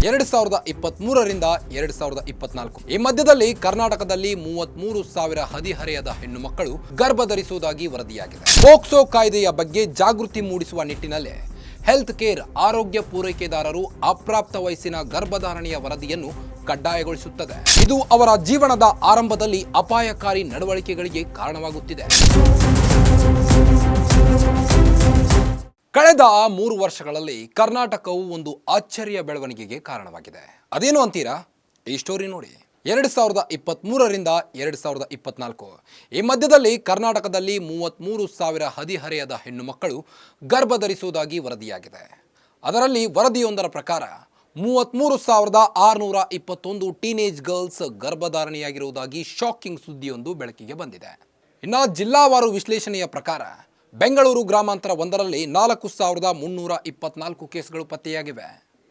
2023ರಿಂದ 2024 ಈ ಮಧ್ಯದಲ್ಲಿ ಕರ್ನಾಟಕದಲ್ಲಿ 33,000 ಹದಿಹರೆಯದ ಹೆಣ್ಣು ಮಕ್ಕಳು ಗರ್ಭ ಧರಿಸುವುದಾಗಿ ವರದಿಯಾಗಿದೆ. ಪೋಕ್ಸೋ ಕಾಯ್ದೆಯ ಬಗ್ಗೆ ಜಾಗೃತಿ ಮೂಡಿಸುವ ನಿಟ್ಟಿನಲ್ಲಿ ಹೆಲ್ತ್ ಕೇರ್ ಆರೋಗ್ಯ ಪೂರೈಕೆದಾರರು ಅಪ್ರಾಪ್ತ ವಯಸ್ಸಿನ ಗರ್ಭಧಾರಣೆಯ ವರದಿಯನ್ನು ಕಡ್ಡಾಯಗೊಳಿಸುತ್ತದೆ. ಇದು ಅವರ ಜೀವನದ ಆರಂಭದಲ್ಲಿ ಅಪಾಯಕಾರಿ ನಡವಳಿಕೆಗಳಿಗೆ ಕಾರಣವಾಗುತ್ತಿದೆ. ಕಳೆದ 3 ವರ್ಷಗಳಲ್ಲಿ ಕರ್ನಾಟಕವು ಒಂದು ಆಶ್ಚರ್ಯ ಬೆಳವಣಿಗೆಗೆ ಕಾರಣವಾಗಿದೆ. ಅದೇನು ಅಂತೀರಾ? ಈ ಸ್ಟೋರಿ ನೋಡಿ. 2023ರಿಂದ 2024 ಈ ಮಧ್ಯದಲ್ಲಿ ಕರ್ನಾಟಕದಲ್ಲಿ 33,000 ಹದಿಹರೆಯದ ಹೆಣ್ಣು ಮಕ್ಕಳು ಗರ್ಭ ಧರಿಸುವುದಾಗಿ ವರದಿಯಾಗಿದೆ. ಅದರಲ್ಲಿ ವರದಿಯೊಂದರ ಪ್ರಕಾರ 33,621 ಟೀನೇಜ್ ಗರ್ಲ್ಸ್ ಗರ್ಭಧಾರಣೆಯಾಗಿರುವುದಾಗಿ ಶಾಕಿಂಗ್ ಸುದ್ದಿಯೊಂದು ಬೆಳಕಿಗೆ ಬಂದಿದೆ. ಇನ್ನು ಜಿಲ್ಲಾವಾರು ವಿಶ್ಲೇಷಣೆಯ ಪ್ರಕಾರ ಬೆಂಗಳೂರು ಗ್ರಾಮಾಂತರ ಒಂದರಲ್ಲಿ 4,324 ಕೇಸ್ಗಳು ಪತ್ತೆಯಾಗಿವೆ.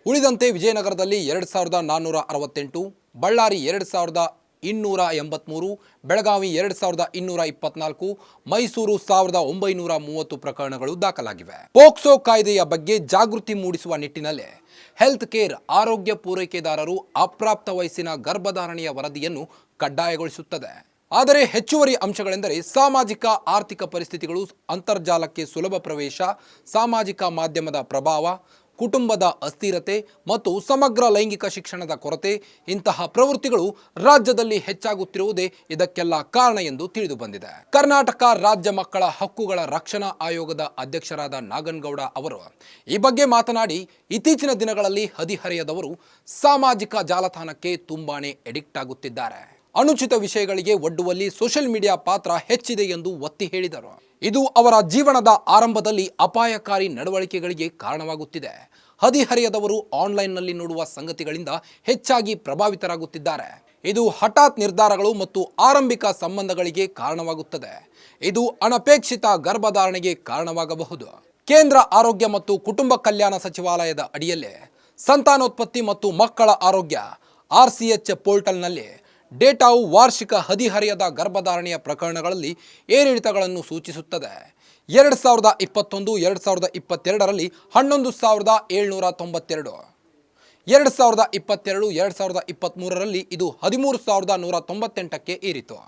ಉಳಿದಂತೆ ವಿಜಯನಗರದಲ್ಲಿ 2,468, ಬಳ್ಳಾರಿ 2,283, ಬೆಳಗಾವಿ 2,224, ಮೈಸೂರು 1,930 ಪ್ರಕರಣಗಳು ದಾಖಲಾಗಿವೆ. ಪೋಕ್ಸೋ ಕಾಯ್ದೆಯ ಬಗ್ಗೆ ಜಾಗೃತಿ ಮೂಡಿಸುವ ನಿಟ್ಟಿನಲ್ಲಿ ಹೆಲ್ತ್ ಕೇರ್ ಆರೋಗ್ಯ ಪೂರೈಕೆದಾರರು ಅಪ್ರಾಪ್ತ ವಯಸ್ಸಿನ ಗರ್ಭಧಾರಣೆಯ ವರದಿಯನ್ನು ಕಡ್ಡಾಯಗೊಳಿಸುತ್ತದೆ. ಆದರೆ ಹೆಚ್ಚುವರಿ ಅಂಶಗಳೆಂದರೆ ಸಾಮಾಜಿಕ ಆರ್ಥಿಕ ಪರಿಸ್ಥಿತಿಗಳು, ಅಂತರ್ಜಾಲಕ್ಕೆ ಸುಲಭ ಪ್ರವೇಶ, ಸಾಮಾಜಿಕ ಮಾಧ್ಯಮದ ಪ್ರಭಾವ, ಕುಟುಂಬದ ಅಸ್ಥಿರತೆ ಮತ್ತು ಸಮಗ್ರ ಲೈಂಗಿಕ ಶಿಕ್ಷಣದ ಕೊರತೆ. ಇಂತಹ ಪ್ರವೃತ್ತಿಗಳು ರಾಜ್ಯದಲ್ಲಿ ಹೆಚ್ಚಾಗುತ್ತಿರುವುದೇ ಇದಕ್ಕೆಲ್ಲ ಕಾರಣ ಎಂದು ತಿಳಿದು ಬಂದಿದೆ. ಕರ್ನಾಟಕ ರಾಜ್ಯ ಮಕ್ಕಳ ಹಕ್ಕುಗಳ ರಕ್ಷಣಾ ಆಯೋಗದ ಅಧ್ಯಕ್ಷರಾದ ನಾಗನಗೌಡ ಅವರು ಈ ಬಗ್ಗೆ ಮಾತನಾಡಿ, ಇತ್ತೀಚಿನ ದಿನಗಳಲ್ಲಿ ಹದಿಹರೆಯದವರು ಸಾಮಾಜಿಕ ಜಾಲತಾಣಕ್ಕೆ ತುಂಬಾನೇ ಎಡಿಕ್ಟ್ ಆಗುತ್ತಿದ್ದಾರೆ. ಅನುಚಿತ ವಿಷಯಗಳಿಗೆ ಒಡ್ಡುವಲ್ಲಿ ಸೋಷಿಯಲ್ ಮೀಡಿಯಾ ಪಾತ್ರ ಹೆಚ್ಚಿದೆ ಎಂದು ಒತ್ತಿ ಹೇಳಿದರು. ಇದು ಅವರ ಜೀವನದ ಆರಂಭದಲ್ಲಿ ಅಪಾಯಕಾರಿ ನಡವಳಿಕೆಗಳಿಗೆ ಕಾರಣವಾಗುತ್ತಿದೆ. ಹದಿಹರೆಯದವರು ಆನ್ಲೈನ್ನಲ್ಲಿ ನೋಡುವ ಸಂಗತಿಗಳಿಂದ ಹೆಚ್ಚಾಗಿ ಪ್ರಭಾವಿತರಾಗುತ್ತಿದ್ದಾರೆ. ಇದು ಹಠಾತ್ ನಿರ್ಧಾರಗಳು ಮತ್ತು ಆರಂಭಿಕ ಸಂಬಂಧಗಳಿಗೆ ಕಾರಣವಾಗುತ್ತದೆ. ಇದು ಅನಪೇಕ್ಷಿತ ಗರ್ಭಧಾರಣೆಗೆ ಕಾರಣವಾಗಬಹುದು. ಕೇಂದ್ರ ಆರೋಗ್ಯ ಮತ್ತು ಕುಟುಂಬ ಕಲ್ಯಾಣ ಸಚಿವಾಲಯದ ಅಡಿಯಲ್ಲೇ ಸಂತಾನೋತ್ಪತ್ತಿ ಮತ್ತು ಮಕ್ಕಳ ಆರೋಗ್ಯ RCH ಪೋರ್ಟಲ್ನಲ್ಲಿ ಡೇಟಾವು ವಾರ್ಷಿಕ ಹದಿಹರೆಯದ ಗರ್ಭಧಾರಣೆಯ ಪ್ರಕರಣಗಳಲ್ಲಿ ಏರಿಳಿತಗಳನ್ನು ಸೂಚಿಸುತ್ತದೆ. 2021-2022ರಲ್ಲಿ 11,792, 2022-2023ರಲ್ಲಿ ಇದು 13,198ಕ್ಕೆ ಏರಿತು.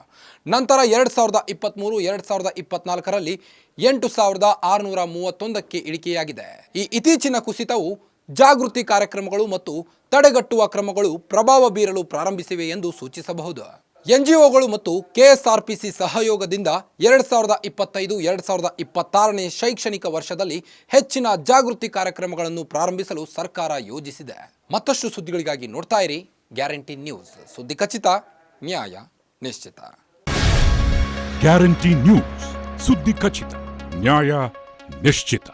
ನಂತರ 2023-2024ರಲ್ಲಿ 8,631ಕ್ಕೆ ಇಳಿಕೆಯಾಗಿದೆ. ಈ ಇತ್ತೀಚಿನ ಕುಸಿತವು ಜಾಗೃತಿ ಕಾರ್ಯಕ್ರಮಗಳು ಮತ್ತು ತಡೆಗಟ್ಟುವ ಕ್ರಮಗಳು ಪ್ರಭಾವ ಬೀರಲು ಪ್ರಾರಂಭಿಸಿವೆ ಎಂದು ಸೂಚಿಸಬಹುದು. NGOಗಳು ಮತ್ತು KSRPC ಸಹಯೋಗದಿಂದ 2025-2026ನೇ ಶೈಕ್ಷಣಿಕ ವರ್ಷದಲ್ಲಿ ಹೆಚ್ಚಿನ ಜಾಗೃತಿ ಕಾರ್ಯಕ್ರಮಗಳನ್ನು ಪ್ರಾರಂಭಿಸಲು ಸರ್ಕಾರ ಯೋಜಿಸಿದೆ. ಮತ್ತಷ್ಟು ಸುದ್ದಿಗಳಿಗಾಗಿ ನೋಡ್ತಾ ಇರಿ ಗ್ಯಾರಂಟಿ ನ್ಯೂಸ್. ಸುದ್ದಿ ಖಚಿತ, ನ್ಯಾಯ ನಿಶ್ಚಿತ. ಗ್ಯಾರಂಟಿ ನ್ಯೂಸ್, ಸುದ್ದಿ ಖಚಿತ, ನ್ಯಾಯ ನಿಶ್ಚಿತ.